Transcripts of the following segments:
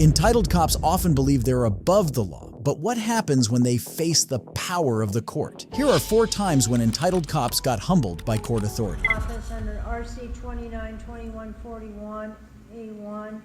Entitled cops often believe they're above the law, but what happens when they face the power of the court? Here are 4 times when entitled cops got humbled by court authority. Office under RC 29-2141A1,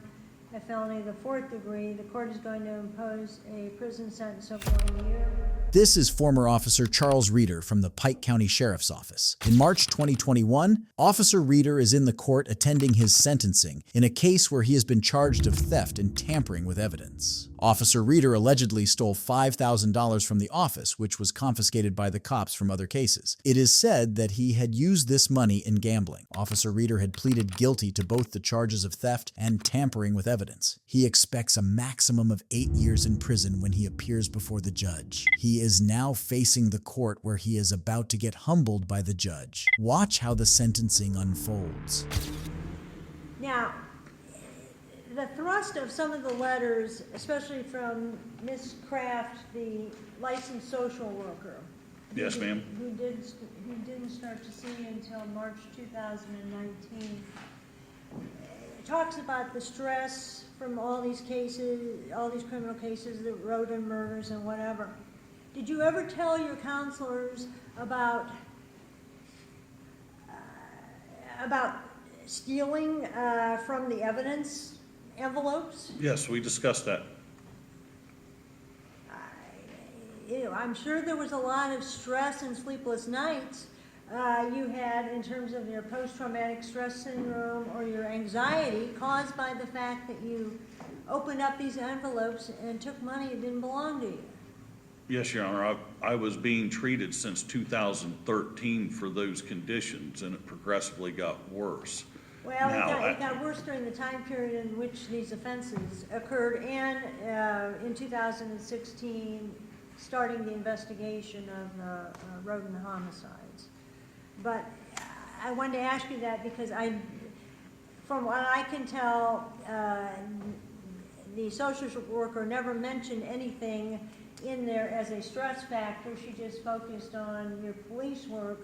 a felony of the 4th degree, the court is going to impose a prison sentence of 1 year. This is former Officer Charles Reeder from the Pike County Sheriff's Office. In March 2021, Officer Reeder is in the court attending his sentencing in a case where he has been charged of theft and tampering with evidence. Officer Reeder allegedly stole $5,000 from the office, which was confiscated by the cops from other cases. It is said that he had used this money in gambling. Officer Reeder had pleaded guilty to both the charges of theft and tampering with evidence. He expects a maximum of 8 years in prison when he appears before the judge. He is now facing the court where he is about to get humbled by the judge. Watch how the sentencing unfolds. Now, the thrust of some of the letters, especially from Ms. Kraft, the licensed social worker. Yes, ma'am. Who didn't start to see until March 2019. Talks about the stress from all these cases, all these criminal cases, the road and murders and whatever. Did you ever tell your counselors about stealing from the evidence envelopes? Yes, we discussed that. I'm sure there was a lot of stress and sleepless nights you had in terms of your post-traumatic stress syndrome or your anxiety caused by the fact that you opened up these envelopes and took money that didn't belong to you. Yes, Your Honor, I was being treated since 2013 for those conditions, and it progressively got worse. Well, it got worse during the time period in which these offenses occurred, and in 2016, starting the investigation of rodent homicides. But I wanted to ask you that because from what I can tell, the social worker never mentioned anything in there as a stress factor. She just focused on your police work.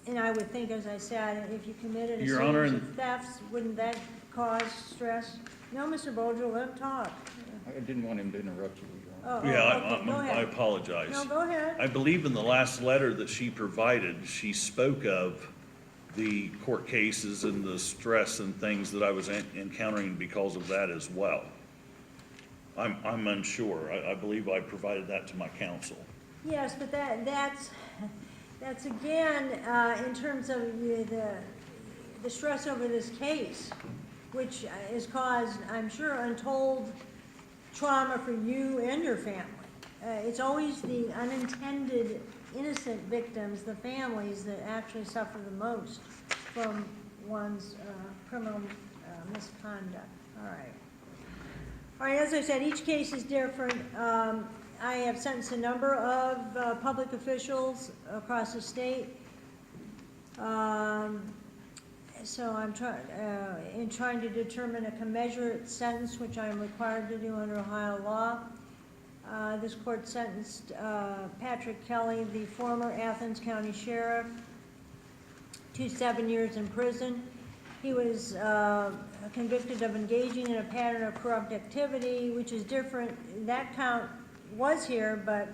And I would think, as I said, if you committed a series of thefts, wouldn't that cause stress? No, Mr. Bolger, let him talk. I didn't want him to interrupt you. Okay, go ahead. I apologize. No, go ahead. I believe in the last letter that she provided, she spoke of the court cases and the stress and things that I was encountering because of that as well. I'm unsure. I believe I provided that to my counsel. Yes, but that's again in terms of the stress over this case, which has caused, I'm sure, untold trauma for you and your family. It's always the unintended innocent victims, the families, that actually suffer the most from one's criminal misconduct. All right. All right, as I said, each case is different. I have sentenced a number of public officials across the state. So I'm trying to determine a commensurate sentence, which I am required to do under Ohio law. This court sentenced Patrick Kelly, the former Athens County Sheriff, to 7 years in prison. He was convicted of engaging in a pattern of corrupt activity, which is different. That count was here, but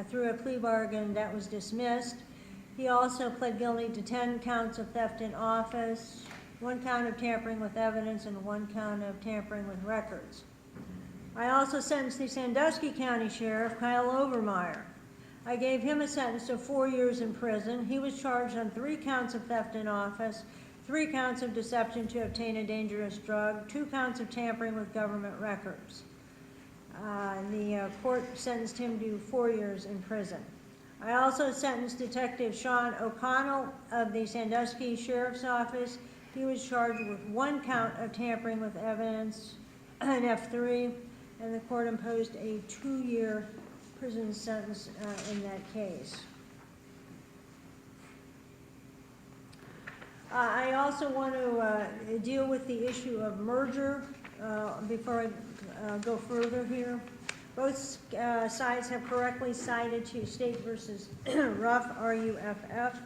through a plea bargain, that was dismissed. He also pled guilty to 10 counts of theft in office, 1 count of tampering with evidence, and 1 count of tampering with records. I also sentenced the Sandusky County Sheriff, Kyle Overmeyer. I gave him a sentence of 4 years in prison. He was charged on 3 counts of theft in office, 3 counts of deception to obtain a dangerous drug, 2 counts of tampering with government records. The court sentenced him to 4 years in prison. I also sentenced Detective Sean O'Connell of the Sandusky Sheriff's Office. He was charged with 1 count of tampering with evidence, an F3, and the court imposed a 2-year prison sentence in that case. I also want to deal with the issue of merger before I go further here. Both sides have correctly cited to State versus Ruff, R-U-F-F,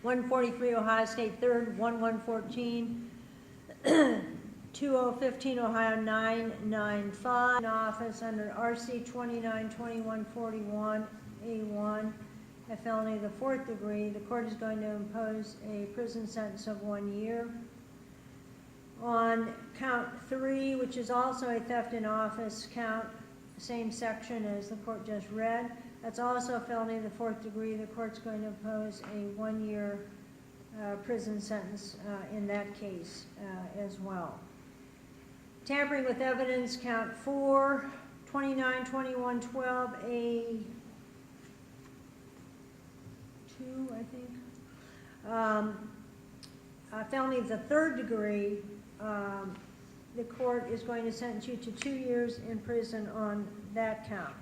143 Ohio State 3rd, 1114, 2 2015 Ohio 995, in office under RC 292141A1, a felony of the 4th degree. The court is going to impose a prison sentence of 1 year. On count 3, which is also a theft in office count, same section as the court just read, that's also a felony of the 4th degree. The court's going to impose a 1 year prison sentence in that case as well. Tampering with evidence, count 4, 292112A2, I think. A felony of the 3rd degree. The court is going to sentence you to 2 years in prison on that count.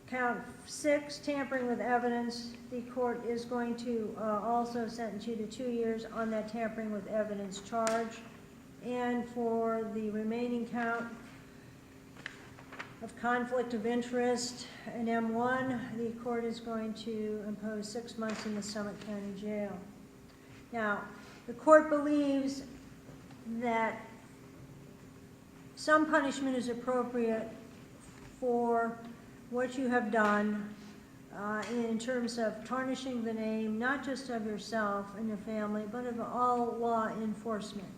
Count 6, tampering with evidence, the court is going to also sentence you to 2 years on that tampering with evidence charge. And for the remaining count of conflict of interest in M1, the court is going to impose 6 months in the Summit County Jail. Now, the court believes that some punishment is appropriate for what you have done in terms of tarnishing the name, not just of yourself and your family, but of all law enforcement.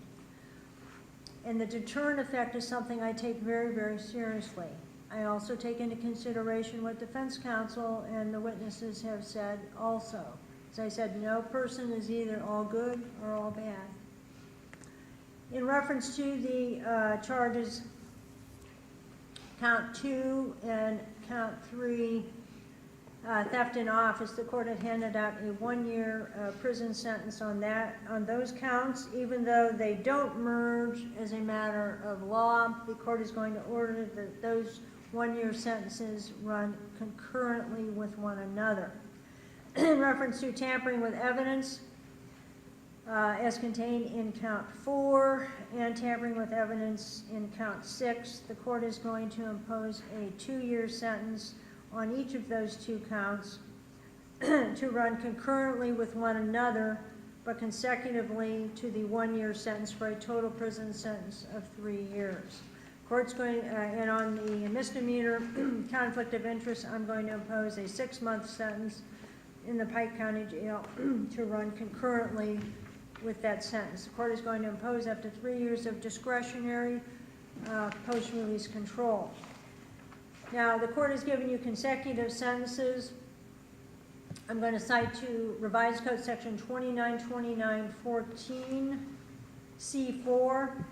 And the deterrent effect is something I take very, very seriously. I also take into consideration what defense counsel and the witnesses have said also. As I said, no person is either all good or all bad. In reference to the charges, count 2 and count 3, theft in office, the court had handed out a 1 year prison sentence on those counts. Even though they don't merge as a matter of law, the court is going to order that those 1 year sentences run concurrently with one another. In reference to tampering with evidence, as contained in count 4 and tampering with evidence in count 6, the court is going to impose a 2 year sentence on each of those 2 counts to run concurrently with one another, but consecutively to the 1 year sentence for a total prison sentence of 3 years. Court's going, and on the misdemeanor conflict of interest, I'm going to impose a 6-month sentence in the Pike County Jail to run concurrently with that sentence. The court is going to impose up to 3 years of discretionary post-release control. Now, the court has given you consecutive sentences. I'm going to cite to Revised Code Section 292914C4.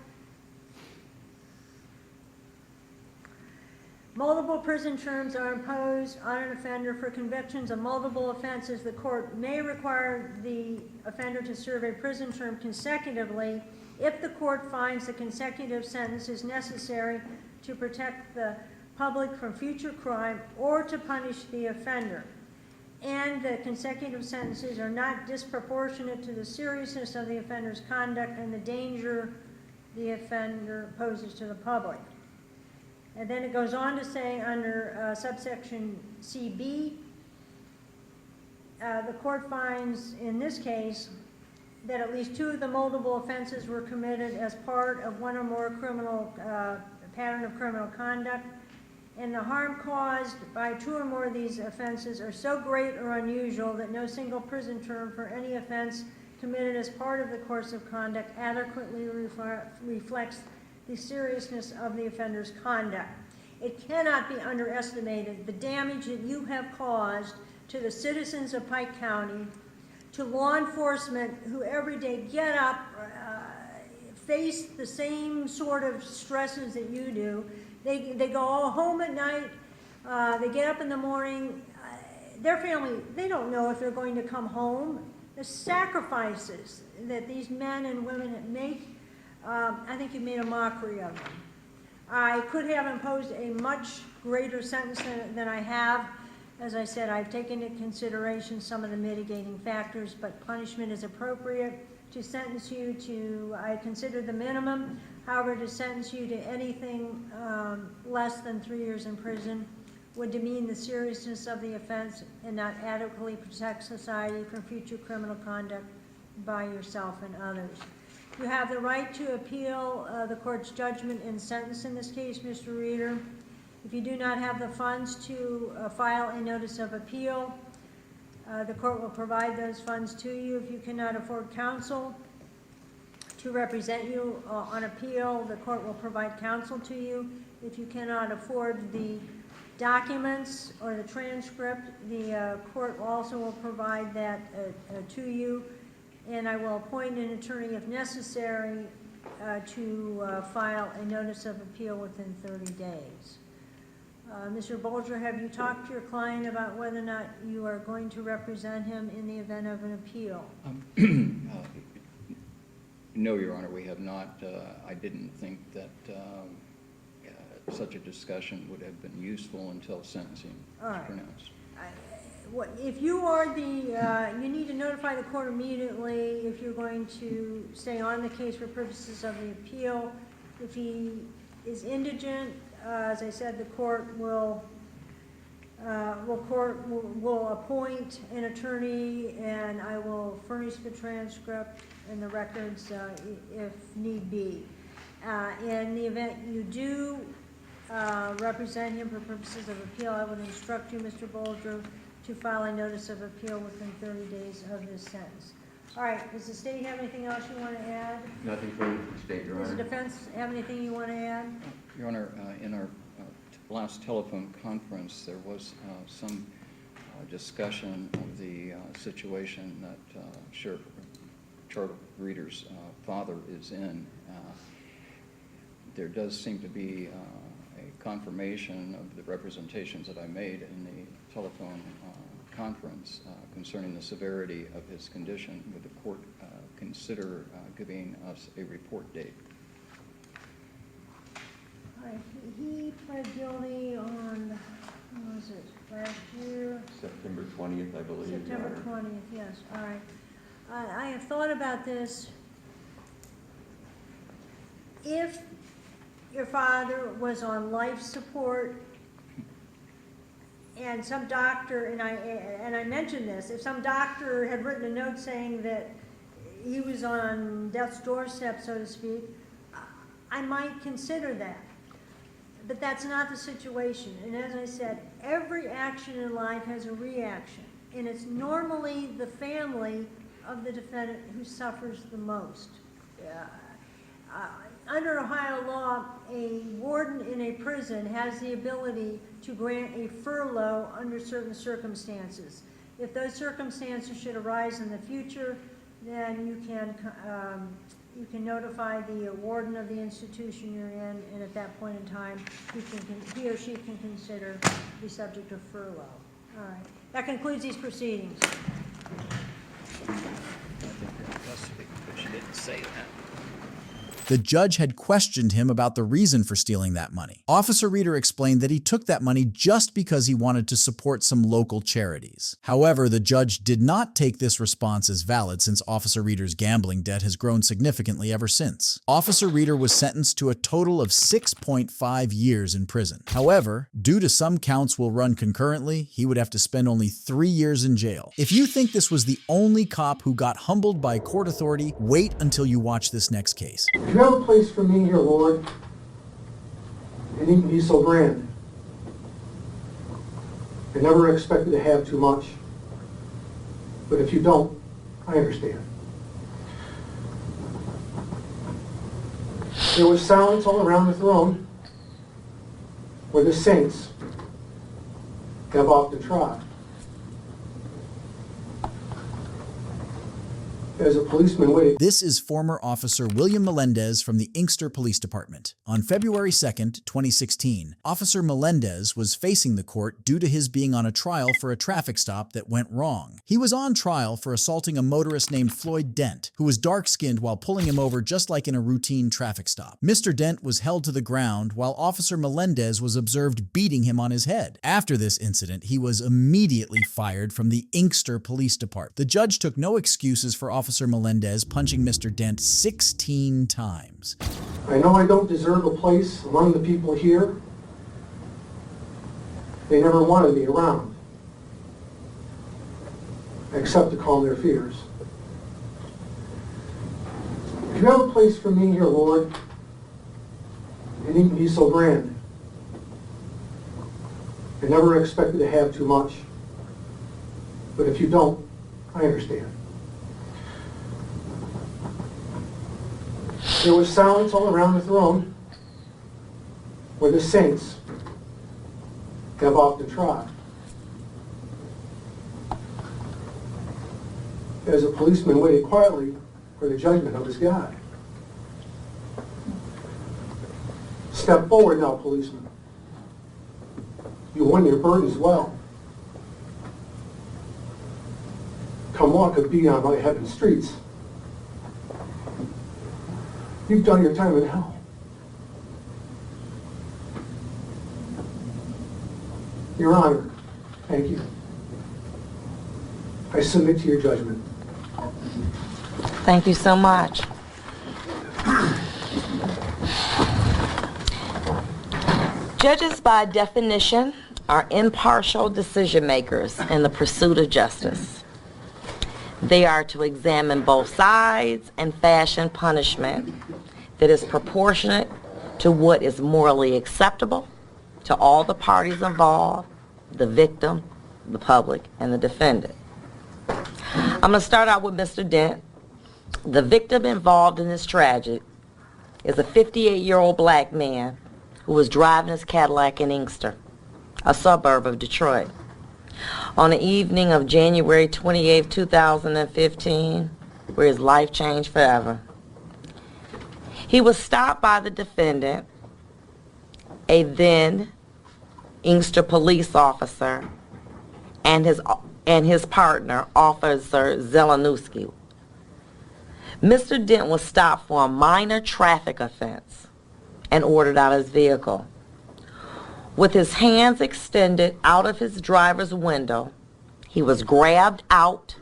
Multiple prison terms are imposed on an offender for convictions of multiple offenses. The court may require the offender to serve a prison term consecutively if the court finds the consecutive sentence is necessary to protect the public from future crime or to punish the offender, and the consecutive sentences are not disproportionate to the seriousness of the offender's conduct and the danger the offender poses to the public. And then it goes on to say under subsection CB, the court finds in this case that at least 2 of the multiple offenses were committed as part of one or more criminal pattern of criminal conduct, and the harm caused by 2 or more of these offenses are so great or unusual that no single prison term for any offense committed as part of the course of conduct adequately reflects the seriousness of the offender's conduct. It cannot be underestimated the damage that you have caused to the citizens of Pike County, to law enforcement who every day get up, face the same sort of stresses that you do. They go all home at night, they get up in the morning, their family, they don't know if they're going to come home. The sacrifices that these men and women make, I think you made a mockery of them. I could have imposed a much greater sentence than I have. As I said, I've taken into consideration some of the mitigating factors, but punishment is appropriate. To sentence you to, I consider the minimum. However, to sentence you to anything less than 3 years in prison would demean the seriousness of the offense and not adequately protect society from future criminal conduct by yourself and others. You have the right to appeal the court's judgment and sentence in this case, Mr. Reader. If you do not have the funds to file a notice of appeal, the court will provide those funds to you. If you cannot afford counsel to represent you on appeal, the court will provide counsel to you. If you cannot afford the documents or the transcript, the court also will provide that to you, and I will appoint an attorney if necessary to file a notice of appeal within 30 days. Mr. Bolger, have you talked to your client about whether or not you are going to represent him in the event of an appeal? No, Your Honor, we have not. I didn't think that such a discussion would have been useful until sentencing was pronounced. If you are you need to notify the court immediately if you're going to stay on the case for purposes of the appeal. If he is indigent, as I said, the court will appoint an attorney, and I will furnish the transcript and the records if need be. In the event you do represent him for purposes of appeal, I would instruct you, Mr. Bolger, to file a notice of appeal within 30 days of this sentence. All right, does the state have anything else you want to add? Nothing further from the state, Your Honor. Does the defense have anything you want to add? Your Honor, in our last telephone conference, there was some discussion of the situation that Sheriff Charles Reader's father is in. There does seem to be a confirmation of the representations that I made in the telephone conference concerning the severity of his condition. Would the court consider giving us a report date? All right, he pled guilty on, when was it, last year? September 20th, I believe, Your September Honor. 20th, yes, all right. I have thought about this. If your father was on life support and some doctor, and I mentioned this, if some doctor had written a note saying that he was on death's doorstep, so to speak, I might consider that. But that's not the situation. And as I said, every action in life has a reaction. And it's normally the family of the defendant who suffers the most. Under Ohio law, a warden in a prison has the ability to grant a furlough under certain circumstances. If those circumstances should arise in the future, then you can notify the warden of the institution you're in, and at that point in time, he or she can consider the subject of furlough. All right. That concludes these proceedings. I think you're in custody, but she didn't say that. The judge had questioned him about the reason for stealing that money. Officer Reader explained that he took that money just because he wanted to support some local charities. However, the judge did not take this response as valid since Officer Reader's gambling debt has grown significantly ever since. Officer Reader was sentenced to a total of 6.5 years in prison. However, due to some counts will run concurrently, he would have to spend only 3 years in jail. If you think this was the only cop who got humbled by court authority, wait until you watch this next case. If you have a place for me here, Lord, it needn't be so grand. I never expected to have too much. But if you don't, I understand. There was silence all around the throne where the saints have often trod. As a policeman waiting. This is former Officer William Melendez from the Inkster Police Department. On February 2nd, 2016, Officer Melendez was facing the court due to his being on a trial for a traffic stop that went wrong. He was on trial for assaulting a motorist named Floyd Dent, who was dark-skinned while pulling him over just like in a routine traffic stop. Mr. Dent was held to the ground while Officer Melendez was observed beating him on his head. After this incident, he was immediately fired from the Inkster Police Department. The judge took no excuses for Officer Melendez punching Mr. Dent 16 times. I know I don't deserve a place among the people here. They never wanted me around, except to calm their fears. You have a place for me here, Lord. It needn't be so grand. I never expected to have too much. But if you don't, I understand. There was silence all around the throne where the saints have often trod. As a policeman waited quietly for the judgment of his God. Step forward now, policeman. You won your burdens well. Come walk a beat on my heaven's streets. You've done your time in hell. Your Honor, thank you. I submit to your judgment. Thank you so much. Judges, by definition, are impartial decision makers in the pursuit of justice. They are to examine both sides and fashion punishment that is proportionate to what is morally acceptable to all the parties involved, the victim, the public, and the defendant. I'm going to start out with Mr. Dent. The victim involved in this tragedy is a 58-year-old black man who was driving his Cadillac in Inkster, a suburb of Detroit. On the evening of January 28, 2015, where his life changed forever. He was stopped by the defendant, a then Inkster police officer, and his partner, Officer Zelenowski. Mr. Dent was stopped for a minor traffic offense and ordered out of his vehicle. With his hands extended out of his driver's window, he was grabbed out,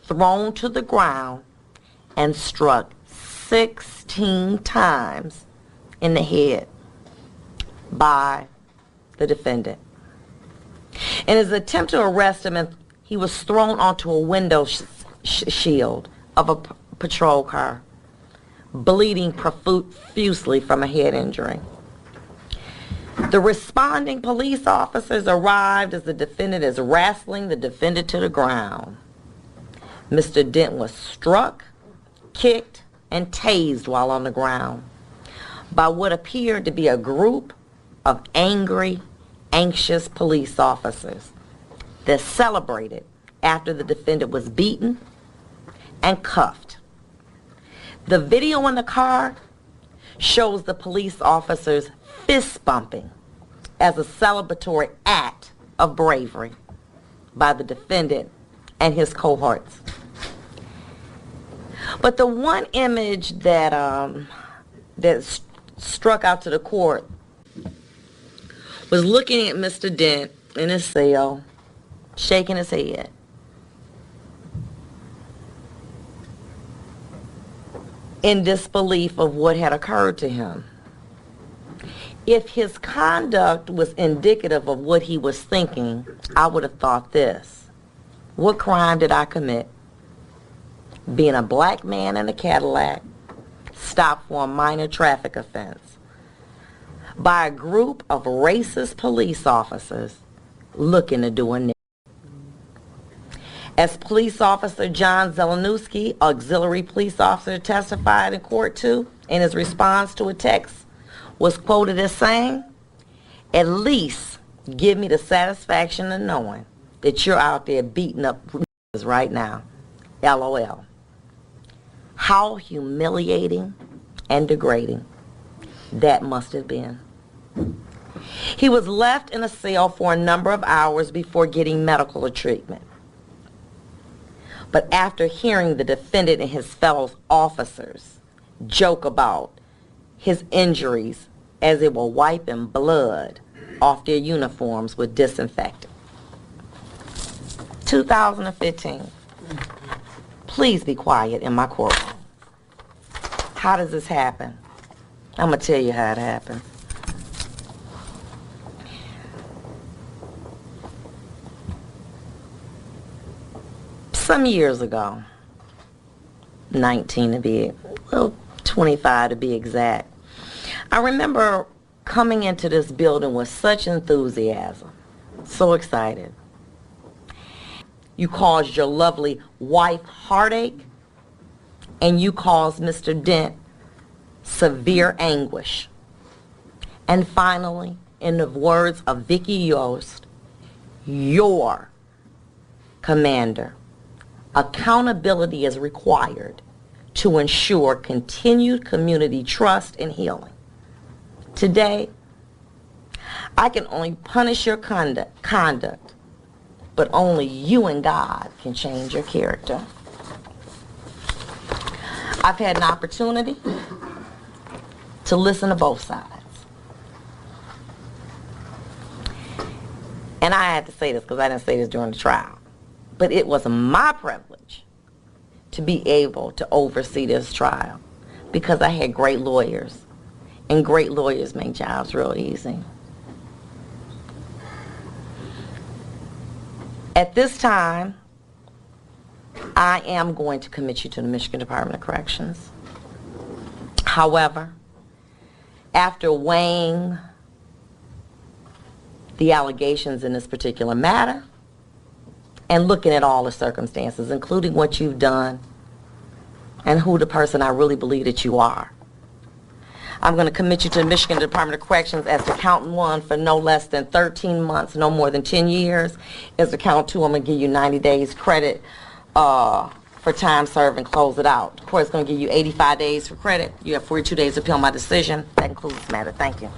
thrown to the ground, and struck 16 times in the head by the defendant. In his attempt to arrest him, he was thrown onto a window shield of a patrol car, bleeding profusely from a head injury. The responding police officers arrived as the defendant is wrestling the defendant to the ground. Mr. Dent was struck, kicked, and tased while on the ground by what appeared to be a group of angry, anxious police officers that celebrated after the defendant was beaten and cuffed. The video in the car shows the police officers fist bumping as a celebratory act of bravery by the defendant and his cohorts. But the one image that struck out to the court was looking at Mr. Dent in his cell, shaking his head. In disbelief of what had occurred to him. If his conduct was indicative of what he was thinking, I would have thought this: what crime did I commit? Being a black man in a Cadillac, stopped for a minor traffic offense by a group of racist police officers looking to do a nick. As Police Officer John Zelenowski, auxiliary police officer, testified in court too, in his response to a text, was quoted as saying, "At least give me the satisfaction of knowing that you're out there beating up right now. LOL." How humiliating and degrading that must have been. He was left in a cell for a number of hours before getting medical treatment. But after hearing the defendant and his fellow officers joke about his injuries as they were wiping blood off their uniforms with disinfectant. 2015. Please be quiet in my courtroom. How does this happen? I'm going to tell you how it happened. Some years ago, 19 to be, well, 25 to be exact. I remember coming into this building with such enthusiasm, so excited. You caused your lovely wife heartache, and you caused Mr. Dent severe anguish. And finally, in the words of Vicki Yost, your commander, accountability is required to ensure continued community trust and healing. Today, I can only punish your conduct, but only you and God can change your character. I've had an opportunity to listen to both sides. And I had to say this because I didn't say this during the trial. But it was my privilege to be able to oversee this trial because I had great lawyers. And great lawyers make jobs real easy. At this time, I am going to commit you to the Michigan Department of Corrections. However, after weighing the allegations in this particular matter and looking at all the circumstances, including what you've done and who the person I really believe that you are, I'm going to commit you to the Michigan Department of Corrections as to count 1 for no less than 13 months, no more than 10 years. As to count 2, I'm going to give you 90 days credit for time served and close it out. The court's going to give you 85 days for credit. You have 42 days to appeal my decision. That concludes this matter. Thank you.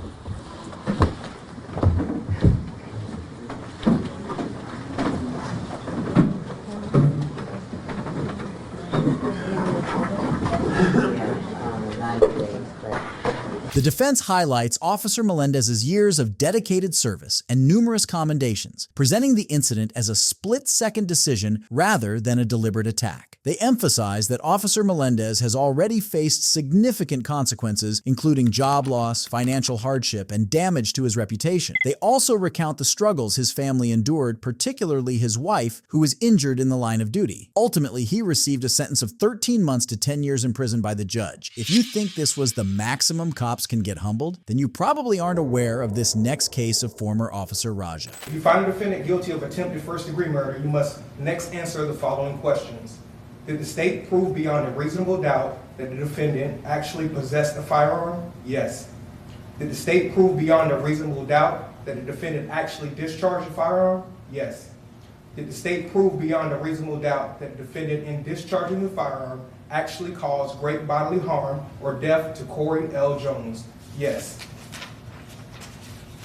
The defense highlights Officer Melendez's years of dedicated service and numerous commendations, presenting the incident as a split-second decision rather than a deliberate attack. They emphasize that Officer Melendez has already faced significant consequences, including job loss, financial hardship, and damage to his reputation. They also recount the struggles his family endured, particularly his wife, who was injured in the line of duty. Ultimately, he received a sentence of 13 months to 10 years in prison by the judge. If you think this was the maximum cops can get humbled, then you probably aren't aware of this next case of former Officer Raja. If you find a defendant guilty of attempted first-degree murder, you must next answer the following questions. Did the state prove beyond a reasonable doubt that the defendant actually possessed a firearm? Yes. Did the state prove beyond a reasonable doubt that the defendant actually discharged a firearm? Yes. Did the state prove beyond a reasonable doubt that the defendant, in discharging the firearm, actually caused great bodily harm or death to Corey L. Jones? Yes.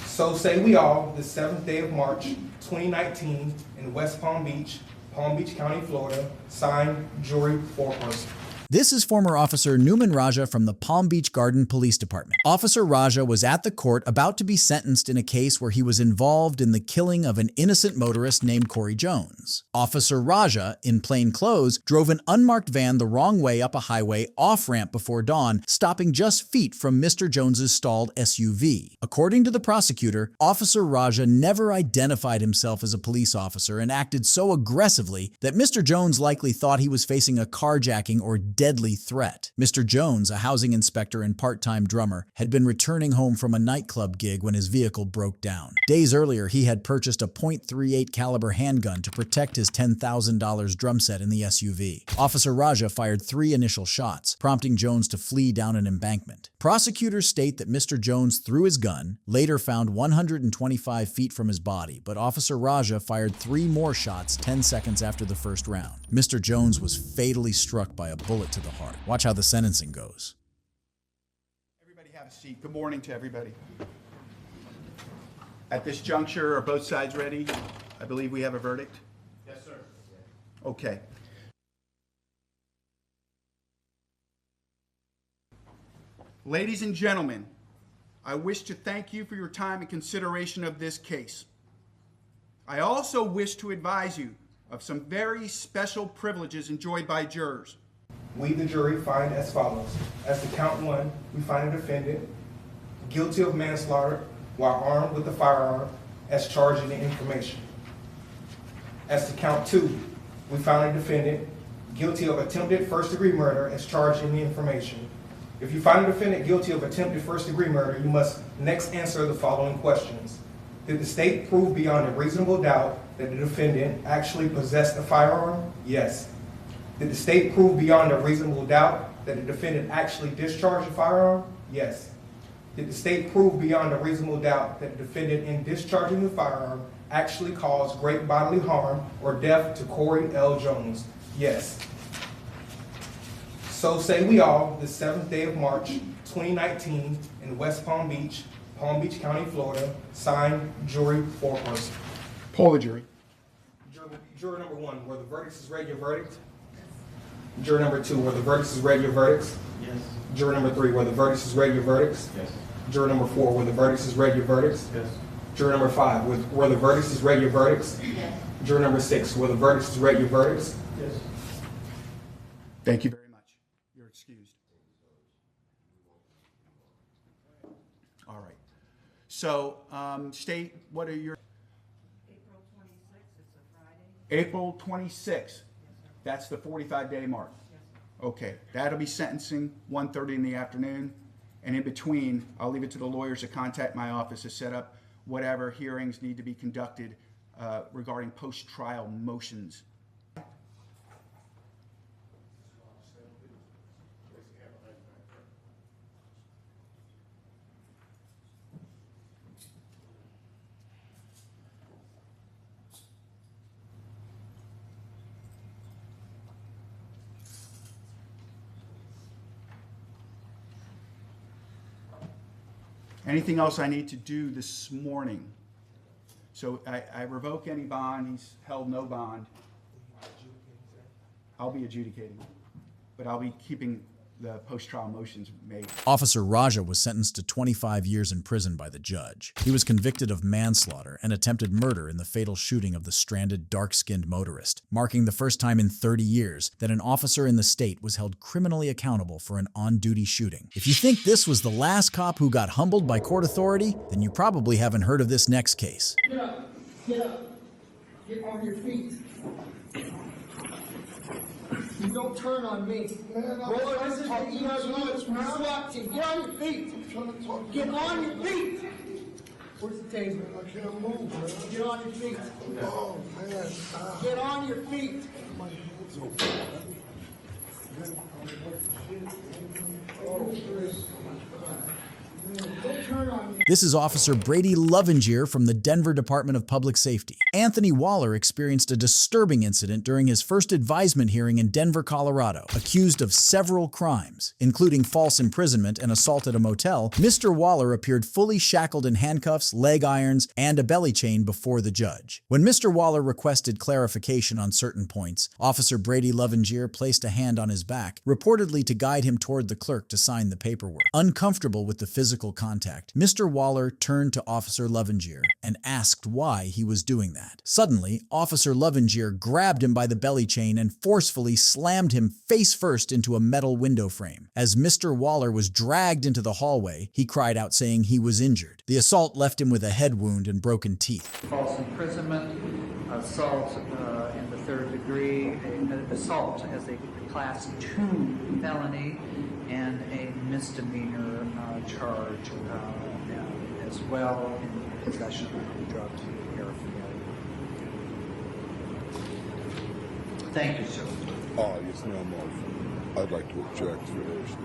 So say we all, the 7th day of March, 2019, in West Palm Beach County, Florida, signed, jury, foreperson. This is former Officer Newman Raja from the Palm Beach Garden Police Department. Officer Raja was at the court about to be sentenced in a case where he was involved in the killing of an innocent motorist named Corey Jones. Officer Raja, in plain clothes, drove an unmarked van the wrong way up a highway off-ramp before dawn, stopping just feet from Mr. Jones's stalled SUV. According to the prosecutor, Officer Raja never identified himself as a police officer and acted so aggressively that Mr. Jones likely thought he was facing a carjacking or deadly threat. Mr. Jones, a housing inspector and part-time drummer, had been returning home from a nightclub gig when his vehicle broke down. Days earlier, he had purchased a .38 caliber handgun to protect his $10,000 drum set in the SUV. Officer Raja fired 3 initial shots, prompting Jones to flee down an embankment. Prosecutors state that Mr. Jones threw his gun, later found 125 feet from his body, but Officer Raja fired 3 more shots 10 seconds after the first round. Mr. Jones was fatally struck by a bullet to the heart. Watch how the sentencing goes. Everybody have a seat. Good morning to everybody. At this juncture, are both sides ready? I believe we have a verdict? Yes, sir. Okay. Ladies and gentlemen, I wish to thank you for your time and consideration of this case. I also wish to advise you of some very special privileges enjoyed by jurors. We, the jury, find as follows. As to count 1, we find a defendant guilty of manslaughter while armed with a firearm as charged in the information. As to count 2, we found a defendant guilty of attempted first-degree murder as charged in the information. If you find the defendant guilty of attempted first-degree murder, you must next answer the following questions. Did the state prove beyond a reasonable doubt that the defendant actually possessed a firearm? Yes. Did the state prove beyond a reasonable doubt that the defendant actually discharged a firearm? Yes. Did the state prove beyond a reasonable doubt that the defendant, in discharging the firearm, actually caused great bodily harm or death to Corey L. Jones? Yes. So say we all, the 7th day of March, 2019, in West Palm Beach County, Florida, signed, jury, foreperson. Poll the jury. Juror number 1, were the verdicts is read your verdict? Juror number 2, were the verdicts is read your verdicts? Yes. Juror number 3, were the verdicts is read your verdicts? Yes. Juror number 4, were the verdicts is read your verdicts? Yes. Juror number 5, were the verdicts is read your verdicts? Yes. Juror number 6, were the verdicts is read your verdicts? Yes. Thank you very much. You're excused. All right. So, state, what are your... April 26th, it's a Friday. April 26th. That's the 45-day mark. Yes, sir. Okay, that'll be sentencing, 1:30 in the afternoon. And in between, I'll leave it to the lawyers to contact my office to set up whatever hearings need to be conducted regarding post-trial motions. Anything else I need to do this morning? So I revoke any bond. He's held no bond. I'll be adjudicating, but I'll be keeping the post-trial motions made. Officer Raja was sentenced to 25 years in prison by the judge. He was convicted of manslaughter and attempted murder in the fatal shooting of the stranded, dark-skinned motorist, marking the first time in 30 years that an officer in the state was held criminally accountable for an on-duty shooting. If you think this was the last cop who got humbled by court authority, then you probably haven't heard of this next case. Get up, get up, get on your feet. You don't turn on me. Roller, this is the ERU, it's SWAT team. Get on your feet. Get on your feet. Where's the taser? I can't move, man. Get on your feet. Oh, man. Get on your feet. Don't turn on me. This is Officer Brady Lovingier from the Denver Department of Public Safety. Anthony Waller experienced a disturbing incident during his first advisement hearing in Denver, Colorado. Accused of several crimes, including false imprisonment and assault at a motel, Mr. Waller appeared fully shackled in handcuffs, leg irons, and a belly chain before the judge. When Mr. Waller requested clarification on certain points, Officer Brady Lovingier placed a hand on his back, reportedly to guide him toward the clerk to sign the paperwork. Uncomfortable with the physical contact, Mr. Waller turned to Officer Lovingier and asked why he was doing that. Suddenly, Officer Lovingier grabbed him by the belly chain and forcefully slammed him face first into a metal window frame. As Mr. Waller was dragged into the hallway, he cried out saying he was injured. The assault left him with a head wound and broken teeth. False imprisonment, assault in the third degree, assault as a class 2 felony, and a misdemeanor charge as well in possession of drug paraphernalia. Thank you, sir. Yes, ma'am. I'd like to object first.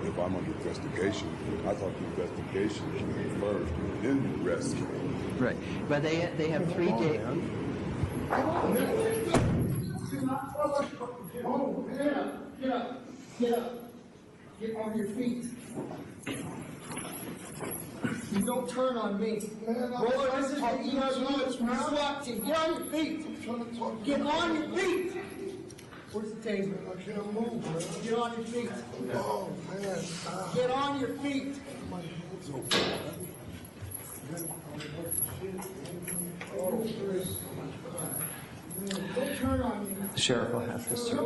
If I'm under investigation, I thought the investigation came first, and then the arrest came. Right, but they have 3 days. Get up, get up. Get on your feet. You don't turn on me. Roller, this is the ERU, it's SWAT team. Get on your feet. Get on your feet. Where's the taser? I can't move, man. Get on your feet. Oh, man. Get on your feet. My hands are... Don't turn on me. The sheriff will have to serve.